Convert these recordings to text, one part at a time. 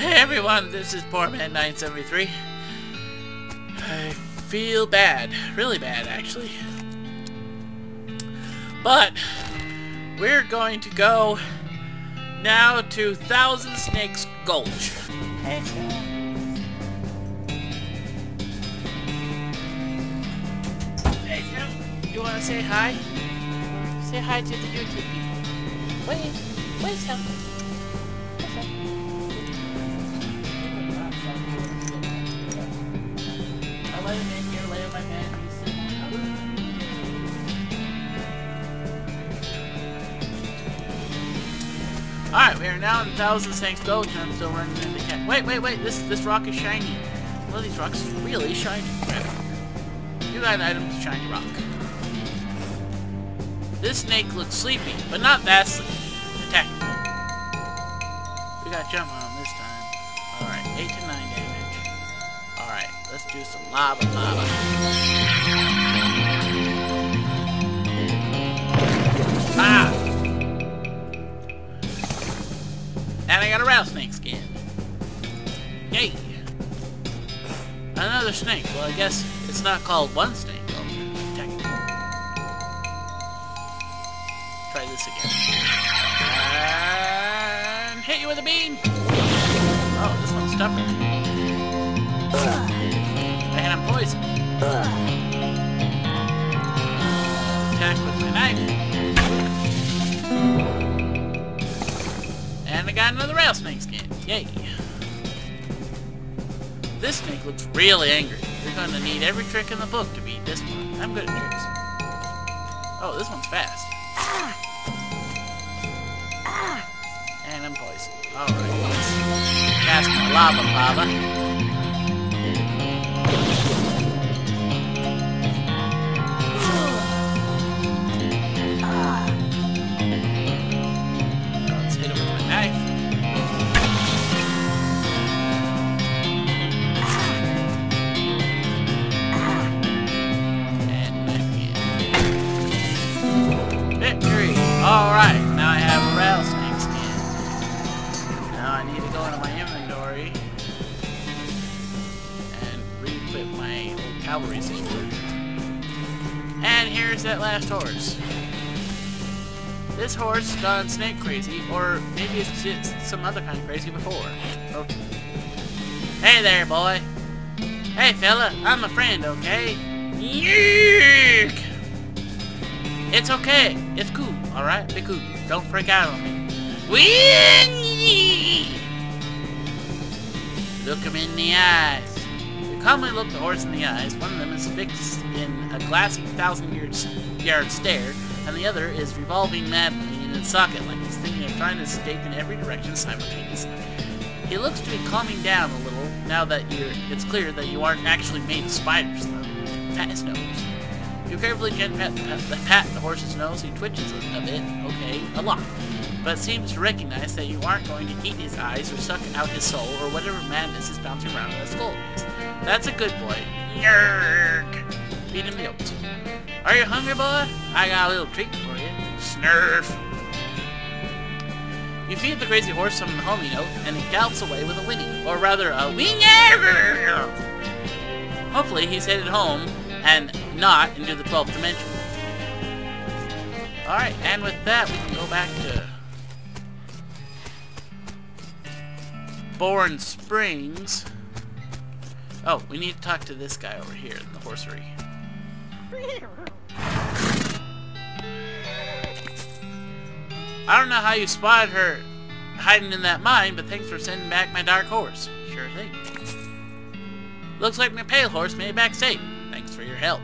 Hey everyone, this is Poor Man 973. I feel bad, really bad actually. But we're going to go now to Thousand Snakes Gulch. Hey Tim, you want to say hi? Say hi to the YouTube people. Wait, Tim. I let him in here, lay on my bed. Alright, we are now in Thousand Snakes Gulch, and I'm still running into the cat. Wait, this rock is shiny. One of these rocks is really shiny. You got an item to shiny rock. This snake looks sleepy, but not that sleepy. Attack. We got jump on him this time. Alright, 8 to 9 damage. Alright, let's do some lava. Ah! And I got a rattlesnake skin. Yay! Another snake. Well, I guess it's not called one snake. Oh, try this again. And hit you with a beam! Oh, this one's tougher. And I'm poisoned. Attack with my knife. And I got another rattlesnake skin. Yay. This snake looks really angry. You're going to need every trick in the book to beat this one. I'm good at tricks. Oh, this one's fast. And I'm poisoned. Alright, let's cast my lava. Let's hit him with my knife. And knife again. Victory! Alright, now I have a rattlesnake skin. Now I need to go into my inventory and re-equip my old cavalry sword. And here's that last horse. This horse has gone snake crazy, or maybe it's just some other kind of crazy before. Okay. Hey there, boy. Hey, fella, I'm a friend, okay? Yeek! It's okay. It's cool, alright? Be cool. Don't freak out on me. Whee! Look him in the eyes. You calmly look the horse in the eyes. One of them is fixed in a glassy 1,000-yard stare, and the other is revolving madly in its socket like he's thinking of trying to escape in every direction simultaneously. He looks to be calming down a little now that it's clear that you aren't actually made of spiders, though. Pat his nose. You carefully pat the horse's nose. He twitches a bit, okay, a lot, but seems to recognize that you aren't going to eat his eyes or suck out his soul or whatever madness is bouncing around in that skull of his. That's a good boy. Yerk! Feed him the oats. Are you hungry, boy? I got a little treat for you. Snurf! You feed the crazy horse some homey note, and he gallops away with a whinny, or rather a whinny. Hopefully he's headed home and not into the 12th dimension. Alright, and with that we can go back to Bourne Springs. Oh, we need to talk to this guy over here in the horsery. I don't know how you spotted her hiding in that mine, but thanks for sending back my dark horse. Sure thing. Looks like my pale horse made it back safe. Thanks for your help.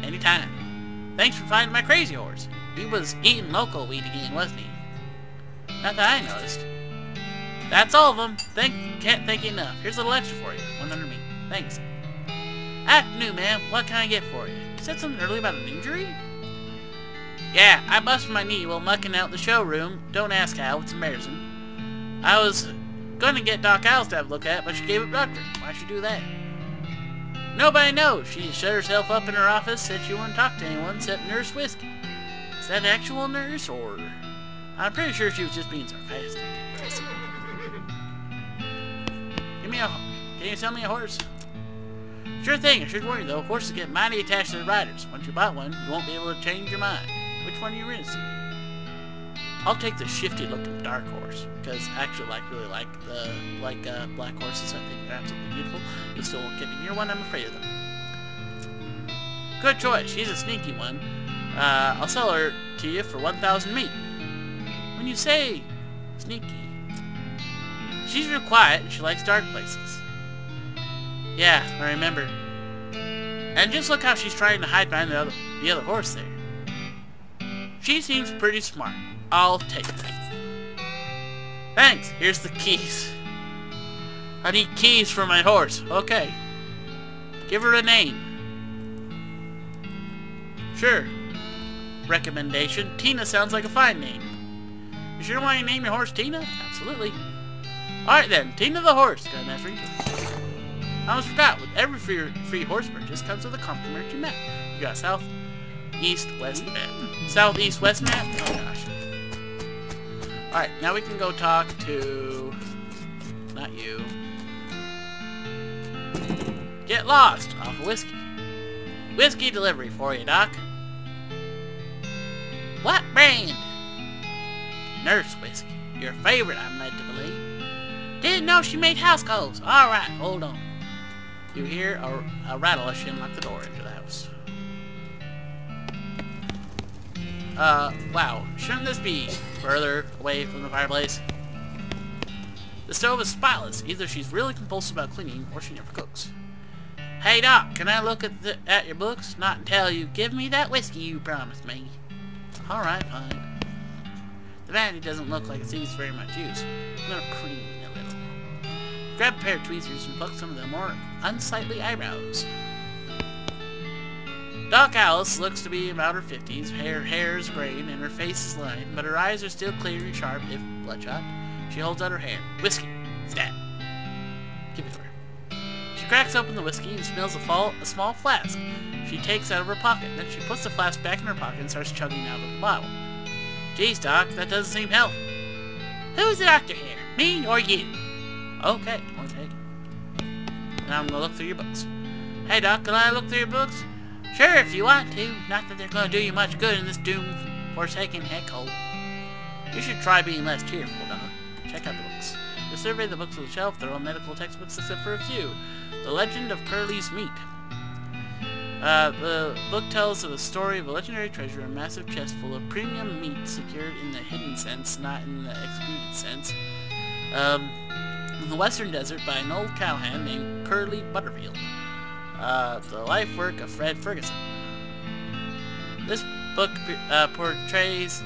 Anytime. Thanks for finding my crazy horse. He was eating local weed again, wasn't he? Not that I noticed. That's all of them. Can't thank you enough. Here's a little extra for you. 100 me. Thanks. Afternoon, ma'am. What can I get for you? You said something earlier about an injury? Yeah, I busted my knee while mucking out the showroom. Don't ask how, it's embarrassing. I was going to get Doc Owls to have a look at, but she gave up doctoring. Why'd she do that? Nobody knows. She shut herself up in her office, said she wouldn't talk to anyone except Nurse Whiskey. Is that an actual nurse, or... I'm pretty sure she was just being sarcastic. Can you sell me a horse? Sure thing. I shouldn't worry though. Horses get mighty attached to their riders. Once you buy one, you won't be able to change your mind. Which one are you interested in? I'll take the shifty-looking dark horse because I actually really like the black horses. I think they're absolutely beautiful. You still won't get me near one. I'm afraid of them. Good choice. She's a sneaky one. I'll sell her to you for 1,000 meat. When you say sneaky, she's real quiet and she likes dark places. Yeah, I remember. And just look how she's trying to hide behind the other horse there. She seems pretty smart. I'll take her. Thanks. Here's the keys. I need keys for my horse. Okay. Give her a name. Sure. Recommendation. Tina sounds like a fine name. You sure want to name your horse Tina? Absolutely. Alright then. Tina the horse. Got a nice ring to it. I almost forgot. With every free horse purchase comes with a complimentary map. You got south, east, west map. South, east, west map? Oh gosh. Alright, now we can go talk to... Not you. Get lost off of whiskey. Whiskey delivery for you, Doc. What brand? Nurse whiskey. Your favorite, I'm led to believe. Didn't know she made house calls. Alright, hold on. You hear a rattle as she unlocked the door into the house. Wow. Shouldn't this be further away from the fireplace? The stove is spotless. Either she's really compulsive about cleaning, or she never cooks. Hey, Doc, can I look at your books? Not until you give me that whiskey you promised me. Alright, fine. The vanity doesn't look like it sees very much use. I'm gonna preen a little. Grab a pair of tweezers and pluck some of the more unsightly eyebrows. Doc Alice looks to be about her 50s. Her hair is graying and her face is lined, but her eyes are still clear and sharp, if bloodshot. She holds out her hand. Whiskey. Stab. Give it to her. She cracks open the whiskey and smells a small flask. She takes out of her pocket. Then she puts the flask back in her pocket and starts chugging out of the bottle. Geez, Doc, that doesn't seem healthy. Who's the doctor here? Me or you? Okay, point taken. Now I'm gonna look through your books. Hey, Doc, can I look through your books? Sure, if you want to. Not that they're gonna do you much good in this doomed, forsaken heckhole. You should try being less cheerful, Doc. Check out the books. You survey the books on the shelf. They're all medical textbooks except for a few. The Legend of Curly's Meat. The book tells of the story of a legendary treasure, a massive chest full of premium meat secured in the hidden sense, not in the excluded sense. In the western desert by an old cowhand named Curly Butterfield. The life work of Fred Ferguson. This book portrays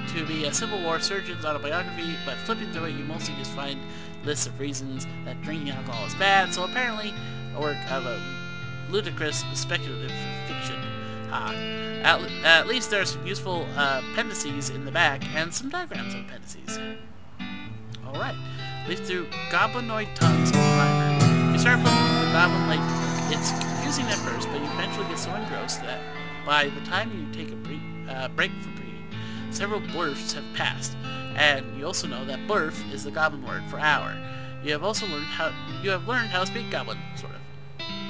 to be a Civil War surgeon's autobiography, but flipping through it you mostly just find lists of reasons that drinking alcohol is bad, so apparently a work of a ludicrous speculative fiction. At least there are some useful appendices in the back, and some diagrams of appendices. Alright, leaf through Goblinoid Tongues of Primer. You start flipping through the Goblin Lake. It's confusing at first, but you eventually get so engrossed that by the time you take a break from reading, several blurfs have passed. And you also know that blurf is the Goblin word for hour. You have also learned how to speak Goblin, sort of.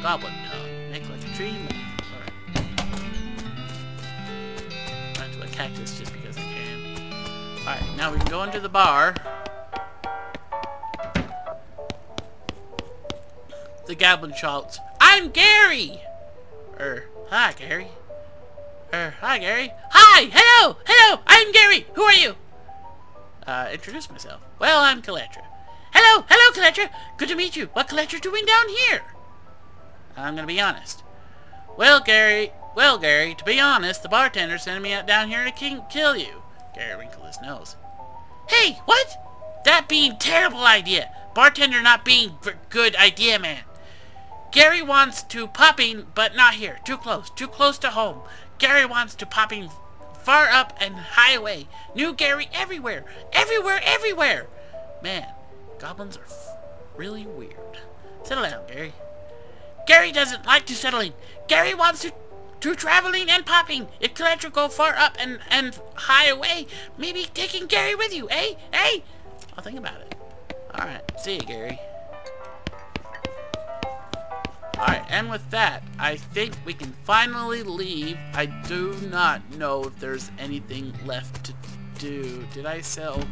Goblin tongue. Make like a tree and leaf. Alright. Not to a cactus just because I can. Alright, now we can go into the bar. The Goblin shouts, I'm Gary! Hi, Gary. Hi, Gary. Hi! Hello! Hello! I'm Gary! Who are you? Introduce myself. Well, I'm Kiletra. Hello! Hello, Kiletra! Good to meet you. What Kiletra doing down here? I'm gonna be honest. Well, Gary, to be honest, the bartender sent me out down here to kill you. Gary wrinkled his nose. Hey, what? That being terrible idea. Bartender not being good idea, man. Gary wants to popping, but not here. Too close to home. Gary wants to popping far up and high away. New Gary everywhere. Everywhere. Man, goblins are really weird. Settle down, Gary. Gary doesn't like to settle in. Gary wants to traveling and popping. If Kiletra go far up and high away, maybe taking Gary with you, eh? I'll think about it. Alright, see you, Gary. Alright, and with that, I think we can finally leave. I do not know if there's anything left to do. Did I sell?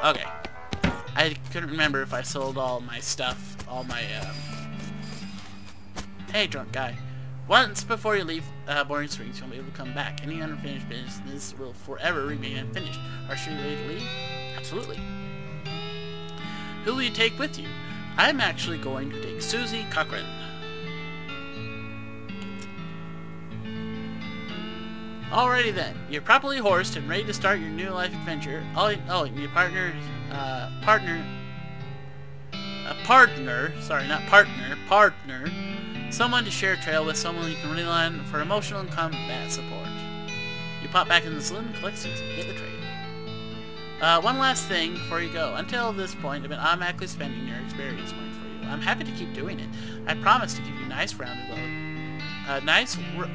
Okay. I couldn't remember if I sold all my stuff, all my, Hey, drunk guy. Once before you leave Boring Springs, you won't be able to come back. Any unfinished business will forever remain unfinished. Are you ready to leave? Absolutely. Who will you take with you? I'm actually going to take Susie Cochran. Alrighty then. You're properly horsed and ready to start your new life adventure. You need a partner, someone to share a trail with, someone you can rely on for emotional and combat support. You pop back in the saloon and collect Susie. Get the trail. One last thing before you go. Until this point, I've been automatically spending your experience point for you. I'm happy to keep doing it. I promise to give you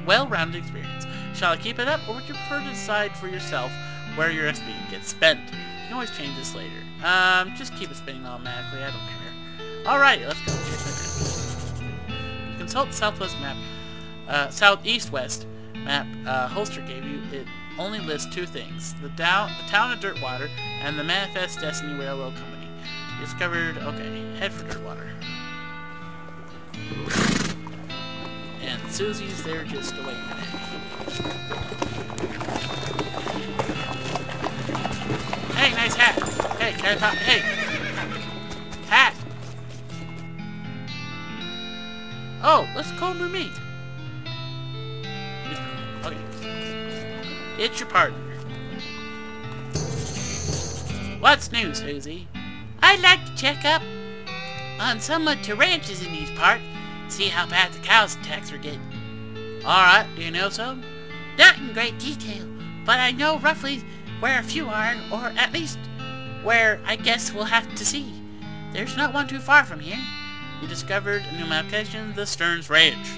well-rounded experience. Shall I keep it up, or would you prefer to decide for yourself where your XP gets spent? You can always change this later. Just keep it spinning automatically. I don't care. Alright, let's go. You consult the southwest map, southeast-west map Holster gave you. It only lists two things: the town of Dirtwater and the Manifest Destiny Railroad Company. You discovered. Okay, head for Dirtwater. And Susie's there just to wait. Hey, nice hat. Hey, can I talk? Hey, hat. Oh, let's call her me. Okay. It's your partner. What's new, Susie? I'd like to check up on some of the ranches in these parts. See how bad the cows attacks are getting. Alright, do you know some? Not in great detail, but I know roughly where a few are, or at least where I guess we'll have to see. There's not one too far from here. You discovered a new location, the Stearns Ranch.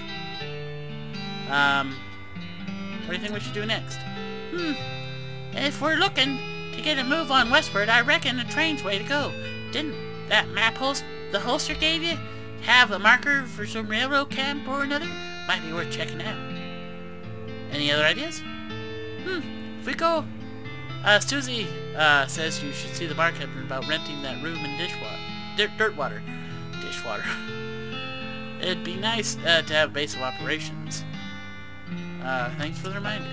What do you think we should do next? If we're looking to get a move on westward, I reckon the train's way to go. Didn't that map the holster gave you have a marker for some railroad camp or another? Might be worth checking out. Any other ideas? If we go... Susie says you should see the barkeeper about renting that room in Dirtwater. Dishwater. It'd be nice to have a base of operations. Thanks for the reminder.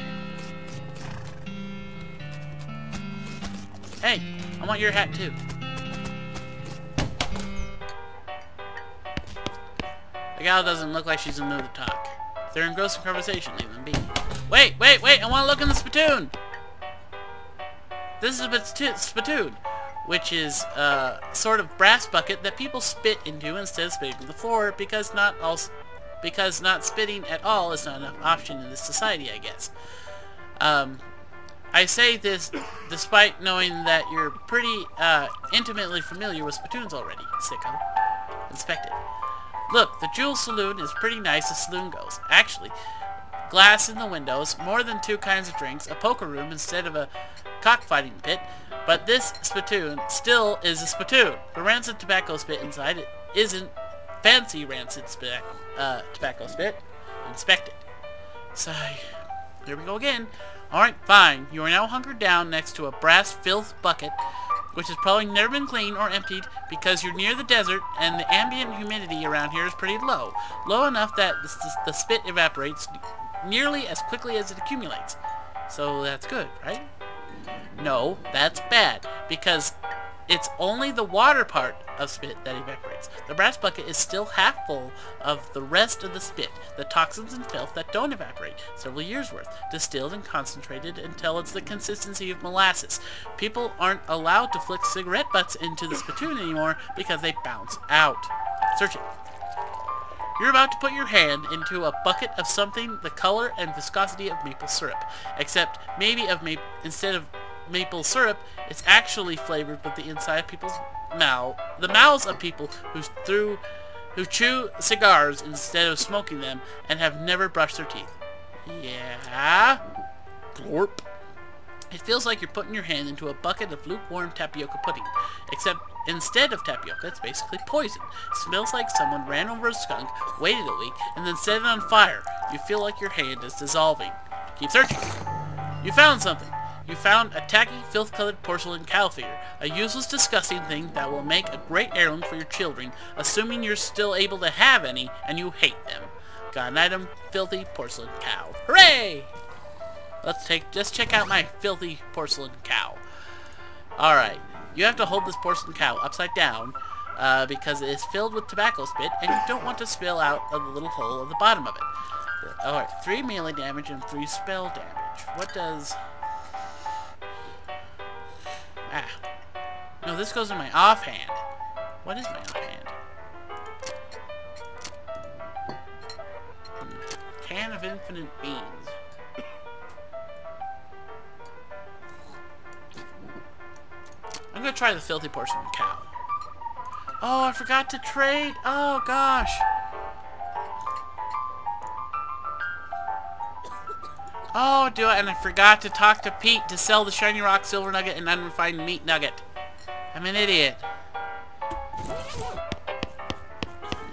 Hey, I want your hat too. The gal doesn't look like she's in the mood to talk. If they're engrossed in conversation, leave them be. Wait! I want to look in the spittoon! This is a spittoon, which is a sort of brass bucket that people spit into instead of spitting to the floor, because not spitting at all is not an option in this society, I guess. I say this despite knowing that you're pretty intimately familiar with spittoons already, sicko. Inspect it. Look, the Jewel Saloon is pretty nice as saloon goes. Actually, glass in the windows, more than two kinds of drinks, a poker room instead of a cockfighting pit, but this spittoon still is a spittoon. The rancid tobacco spit inside it isn't fancy rancid tobacco spit. Inspect it. Sigh. Here we go again. Alright, fine. You are now hunkered down next to a brass filth bucket, which has probably never been cleaned or emptied because you're near the desert and the ambient humidity around here is pretty low. Low enough that the spit evaporates nearly as quickly as it accumulates. So that's good, right? No, that's bad, because it's only the water part of spit that evaporates. The brass bucket is still half full of the rest of the spit, the toxins and filth that don't evaporate, several years worth, distilled and concentrated until it's the consistency of molasses. People aren't allowed to flick cigarette butts into the spittoon anymore because they bounce out. Search it. You're about to put your hand into a bucket of something the color and viscosity of maple syrup, except maybe instead of maple syrup, it's actually flavored with the inside of people's the mouths of people who chew cigars instead of smoking them and have never brushed their teeth. Yeah? Glorp. It feels like you're putting your hand into a bucket of lukewarm tapioca pudding. Except instead of tapioca, it's basically poison. It smells like someone ran over a skunk, waited a week, and then set it on fire. You feel like your hand is dissolving. Keep searching. You found something. You found a tacky, filth-colored porcelain cow figure. A useless, disgusting thing that will make a great heirloom for your children, assuming you're still able to have any, and you hate them. Got an item, filthy porcelain cow. Hooray! Just check out my filthy porcelain cow. Alright, you have to hold this porcelain cow upside down, because it is filled with tobacco spit, and you don't want to spill out of the little hole at the bottom of it. Alright, 3 melee damage and 3 spell damage. What does... No, this goes in my offhand. What is my offhand? Can of infinite beans. I'm gonna try the filthy porcelain cow. Oh, I forgot to trade. Oh, gosh. Oh, and I forgot to talk to Pete to sell the shiny rock silver nugget and unrefined meat nugget. I'm an idiot.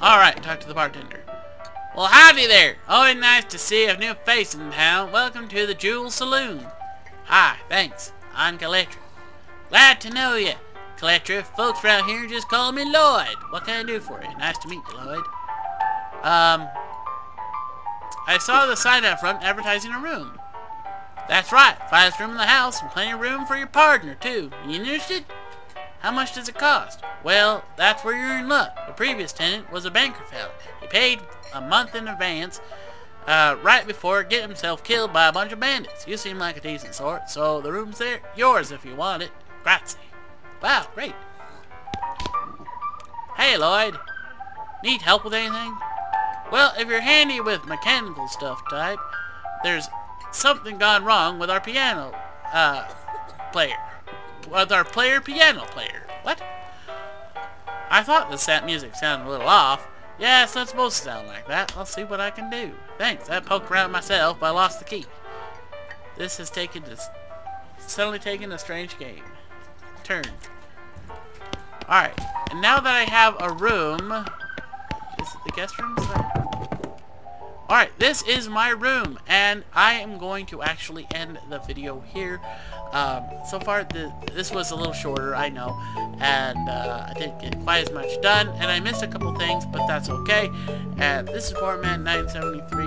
Alright, talk to the bartender. Well, howdy there. Always nice to see a new face in town. Welcome to the Jewel Saloon. Hi, thanks. I'm Kiletra. Glad to know you. Kiletra, folks around here just call me Lloyd. What can I do for you? Nice to meet you, Lloyd. I saw the sign out front advertising a room. That's right. Finest room in the house and plenty of room for your partner, too. You interested? How much does it cost? Well, that's where you're in luck. The previous tenant was a banker fella. He paid a month in advance, right before getting himself killed by a bunch of bandits. You seem like a decent sort, so the room's there. Yours if you want it. Grazie. Wow, great. Hey, Lloyd. Need help with anything? Well, if you're handy with mechanical stuff type, there's something gone wrong with our piano player. With our piano player. What? I thought the music sounded a little off. Yeah, it's not supposed to sound like that. I'll see what I can do. Thanks. I poked around myself, but I lost the key. This has suddenly taken a strange turn. Alright, and now that I have a room... Is it the guest room? Alright, this is my room, and I am going to actually end the video here. So far, this was a little shorter, I know, and I didn't get quite as much done, and I missed a couple things, but that's okay. And this is Borman 973.